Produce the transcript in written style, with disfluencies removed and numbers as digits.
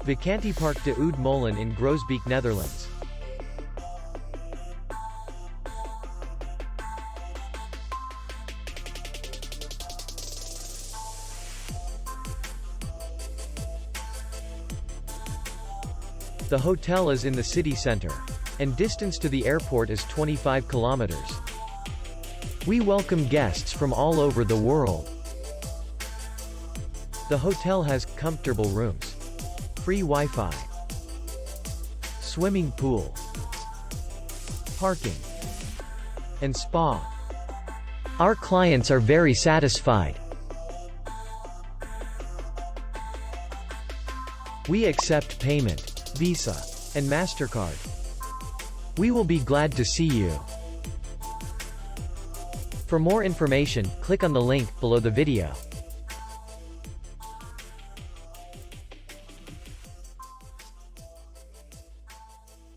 Vakantiepark de Oude Molen in Groesbeek, Netherlands. The hotel is in the city center, and distance to the airport is 25 kilometers. We welcome guests from all over the world. The hotel has comfortable rooms, free Wi-Fi, swimming pool, parking, and spa. Our clients are very satisfied. We accept payment, Visa, and MasterCard. We will be glad to see you. For more information, click on the link below the video.